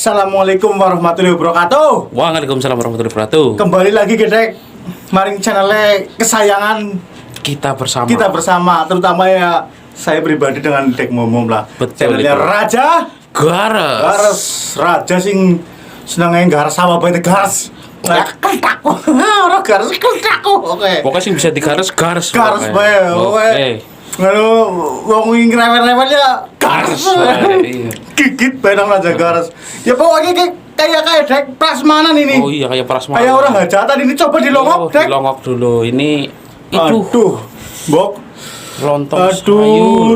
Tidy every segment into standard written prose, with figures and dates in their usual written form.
Assalamualaikum warahmatullahi wabarakatuh. Waalaikumsalam warahmatullahi wabarakatuh. Kembali lagi gedek maring channelnya kesayangan Kita bersama. Terutama ya saya pribadi dengan Dek Momom lah. Betul Channelnya itu. Raja Gares. Raja sing senengnya garas sama bae garas. Keltaku. Ora garas keltaku. Oke. Pokoknya sih bisa digares gares. Garas bae. Oke. Lalu wong ing rewel-rewel ya garas. Iya. Gigit bae nang Raja Garas. Ya pokoknya kayak Dek prasmanan ini. Oh iya kayak prasmanan. Kayak orang hajatan ini coba dilongok, Dek. Dilongok dulu. Ini itu Aduh, Bok. lontong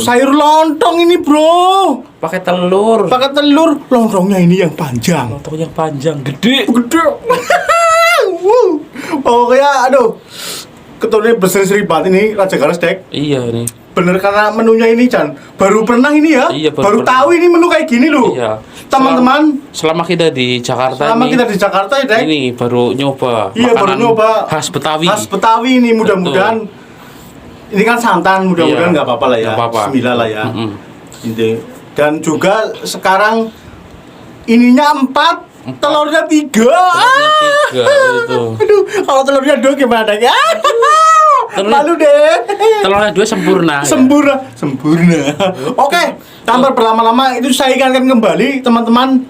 Sayur lontong ini, Bro. pakai telur. Pakai telur, lontongnya ini yang panjang. Lontong yang panjang, gede. Gede. Pokoknya aduh. Ketuanya berseri-seri banget ini Raja Garas, Dek. Iya nih. Bener karena menunya ini Chan baru pernah ini ya. Iya, baru pernah. tahu ini menu kayak gini loh. Iya. Teman-teman, Selama kita di Jakarta selama nih, kita di Jakarta ya, Dek. ini baru nyoba Iya, baru makanan nyoba khas Betawi. Khas Betawi ini mudah-mudahan. Ini kan santan, mudah-mudahan Iya, nggak apa-apa lah ya. nggak apa-apa. Bismillah lah ya. Mm-mm. Ini. Dan juga sekarang ininya 4, telurnya 3. Tiga, itu. Aduh, kalau telurnya 2 gimana ya? Malu deh. Telurnya 2 sempurna. Sempurna. Oke, tanpa berlama-lama itu saya ingatkan kembali teman-teman,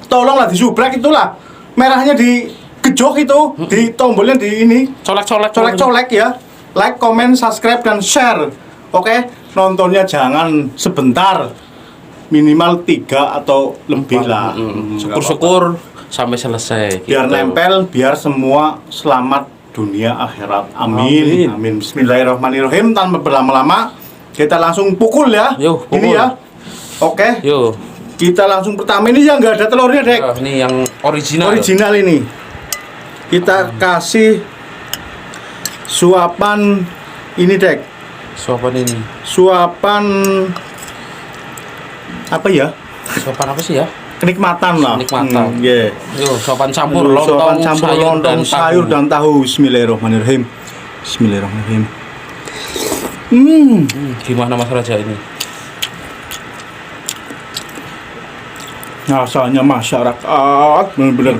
tolonglah disubrek itulah. Merahnya digejok itu, di tombolnya di ini. Colek-colek ya. Like, comment, subscribe dan share. Oke, nontonnya jangan sebentar. Minimal 3 atau lebih lah. Syukur-syukur sampai selesai. Biar gitu. nempel, biar semua selamat dunia akhirat. Amin. Amin. Bismillahirrahmanirrahim. Tanpa berlama-lama, kita langsung pukul ya. Yuk, Ini pukul. ya. Oke. Yuk. Kita langsung pertama ini yang nggak ada telurnya, Dek. Ini yang original. Original ini. Kita kasih suapan ini, Dek. Suapan ini. Suapan apa ya? Suapan apa sih ya? Kenikmatan lah. Kenikmatan. Yeah. Yuk, suapan campur Suapan lontong, campur sayur, lontong, dan sayur tahu. dan tahu. Bismillahirrahmanirrahim. Bismillahirrahmanirrahim. Gimana Mas Raja ini? Rasanya masyarakat benar-benar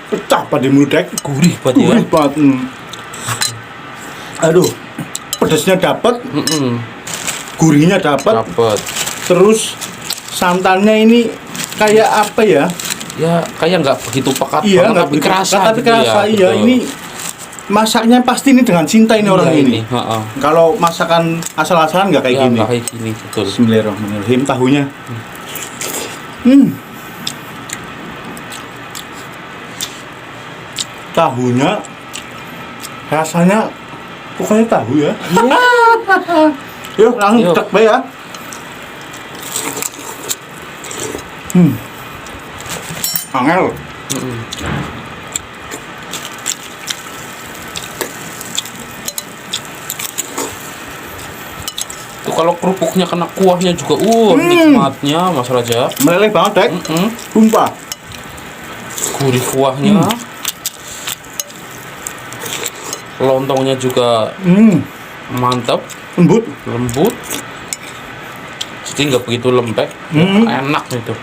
pecah pada mulut, Dek. Gurih banget ya. Gurih banget. Aduh, pedasnya dapat, gurihnya dapat, Dapat. terus santannya ini kayak apa ya? Ya, kayak nggak begitu pekat Iya, banget, nggak tapi begitu kerasa pekat, tapi gitu kerasa, ya. iya. Betul. Ini masaknya pasti ini dengan cinta ini orang Iya, ini. heeh. Kalau masakan asal-asalan nggak kayak Ya, gini. nggak kayak gini, betul. Bismillahirrahmanirrahim. Tahunya. Tahunya rasanya pokoknya tahu ya. Yuk langsung Yuk. cek bae ya. Angel. Tuh kalau kerupuknya kena kuahnya juga, nikmatnya Mas Raja. Meleleh banget, Dek. Sumpah. Gurih kuahnya. Lontongnya juga mantap, Lembut. lembut. Jadi nggak begitu lembek, enak gitu.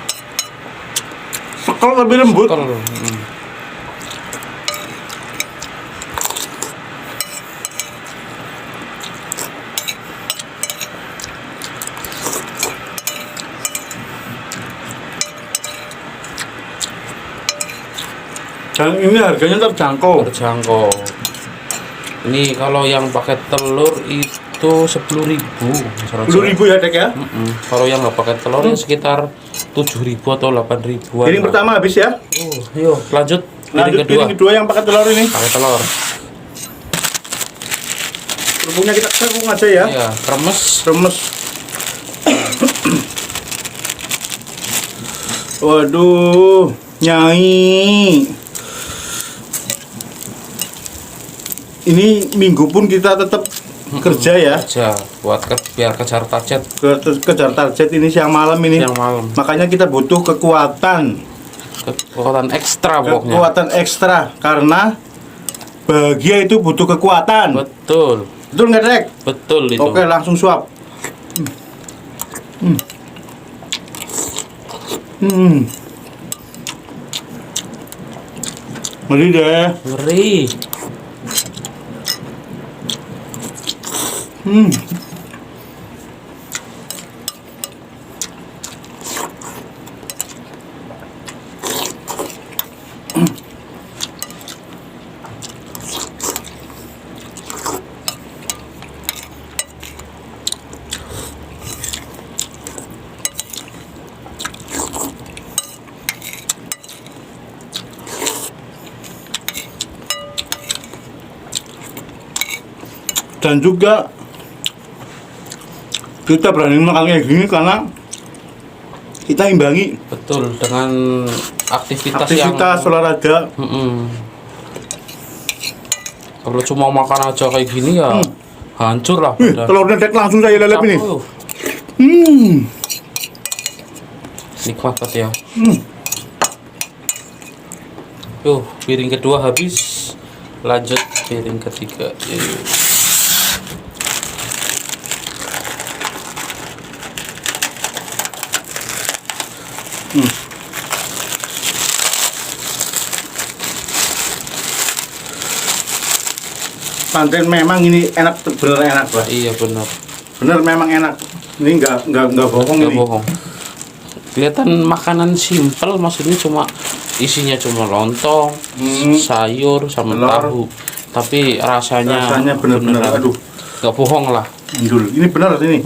Sekel lebih lembut. Kalau Dan ini harganya terjangkau. terjangkau. Ini kalau yang pakai telur itu 10.000. 10.000 ya, Dek ya. Kalau yang nggak pakai telur ya sekitar 7.000 atau 8.000-an. Piring pertama habis ya. Yuk, lanjut. Lanjut piring kedua yang pakai telur ini. Pakai telur. Kerupuknya kita serung aja ya. Iya, remes. Remes. Waduh, Nyai. Ini minggu pun kita tetap kerja ya. Aja buat biar kejar target Kejar target ini siang malam ini. siang malam. Makanya kita butuh kekuatan Ekstra pokoknya. kekuatan ekstra karena bahagia itu butuh kekuatan. Betul. Betul nggak, Dek? Betul itu. Oke, langsung suap. Ngeri deh. Ngeri. Hmm. Dan juga kita berani makan kayak gini karena kita imbangi Betul, dengan aktivitas aktivitas olahraga. Kalau cuma makan aja kayak gini ya hancur lah. Wih, Udah. telurnya dek langsung saya lelep ini. Capek, nikmat tadi ya. Yuk, piring kedua habis. Lanjut piring ketiga. Yuk. Panten memang ini enak, bener enak lah. Iya benar. Bener memang enak. Ini nggak bohong Nggak ini. bohong. Kelihatan makanan simpel, maksudnya isinya cuma lontong, sayur sama Telur. tahu. Tapi rasanya bener-bener aduh. Nggak bohong lah. Indul. Ini bener ini.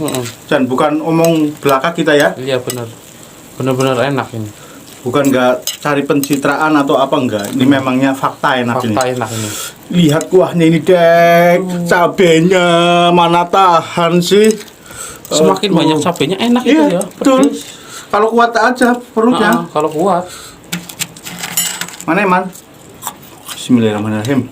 Dan bukan omong belaka kita ya. Iya benar. Benar-benar enak ini. Bukan nggak cari pencitraan atau apa enggak. Ini memangnya fakta enak Fakta ini. enak ini. Lihat kuahnya ini dek. Cabenya mana tahan sih. Semakin banyak cabenya enak Iya, itu ya. betul. Pedes. Kalau kuat aja perutnya. Kalau kuat. Mana man? Bismillahirrahmanirrahim.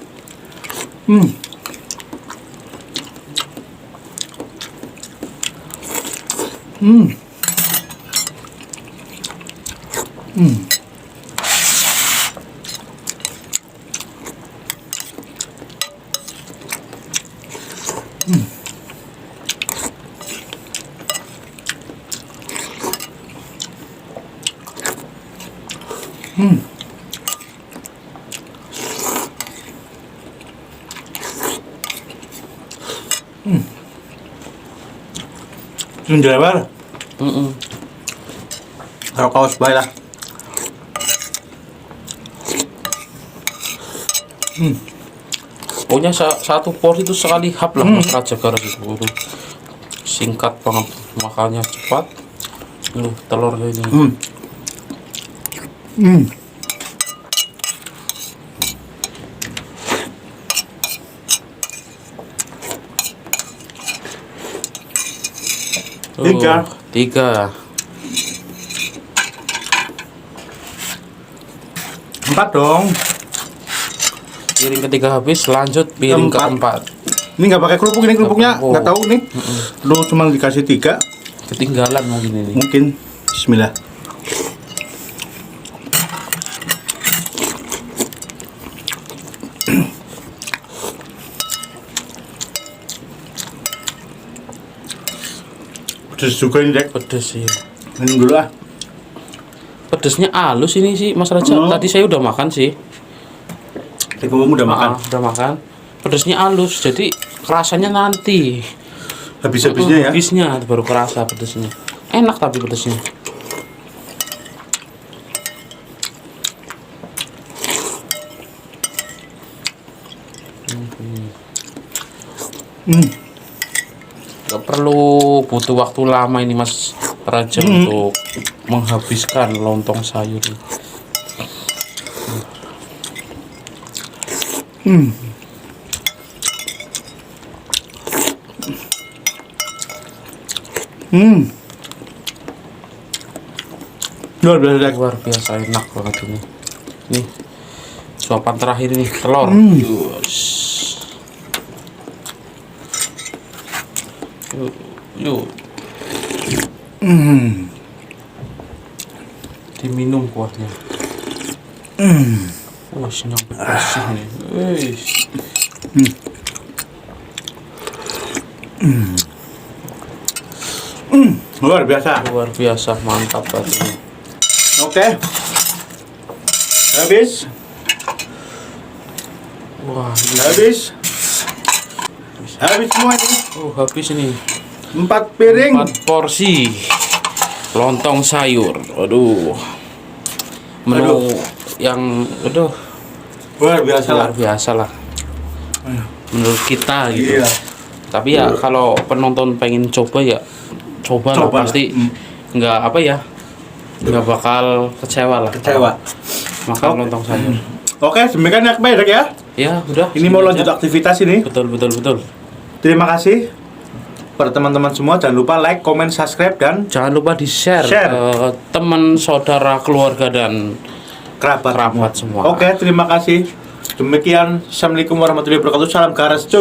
Sunjawar. Kalau kaos baik lah. Pokoknya satu porsi itu sekali hap lah Mas Raja Garas itu. Singkat banget, makannya cepat. Telur kayak ini. Tiga. 3. 4 dong. Piring ketiga habis, lanjut piring keempat. Ini nggak pakai kerupuk, ini kerupuknya Kerupuk. nggak tahu nih. Lu cuma dikasih 3 Ketinggalan mungkin ini. mungkin. Bismillah. Pedes juga ini dek. Pedes sih. Ini dulu ah. Pedesnya halus ini sih Mas Raja. Tadi saya udah makan sih. Kamu udah makan. Udah makan. Pedesnya halus, jadi rasanya nanti. Habis-habisnya ya. Habisnya baru kerasa pedesnya. Enak tapi pedesnya. Gak perlu butuh waktu lama ini Mas Raja untuk menghabiskan lontong sayur. Luar biasa dek. Luar biasa enak banget ini. Nih suapan terakhir ini telur. Yus. Yuk. Diminum kuahnya. Wah, nyampe bersih nih. Luar biasa. Luar biasa, mantap banget ini. Oke. Habis. Wah, ini. Habis semua ini. Oh, habis ini. 4 piring. 4 porsi lontong sayur. Aduh. Menu yang Luar biasa lah. luar biasa lah. Menurut kita gitu. Iya. Tapi ya kalau penonton pengen coba ya coba lah, Coba lah. pasti nggak apa ya, nggak bakal kecewa lah. Kecewa. Makan lontong sayur. Oke, demikian ya Pak ya. Ya udah. Ini mau segini lanjut aja. aktivitas ini. Betul. Terima kasih pada teman-teman semua. Jangan lupa like, comment, subscribe dan Jangan lupa di-share Share. ke teman, saudara, keluarga dan kerabat kerabat semua. Oke, terima kasih. Demikian. Assalamualaikum warahmatullahi wabarakatuh. Salam garas.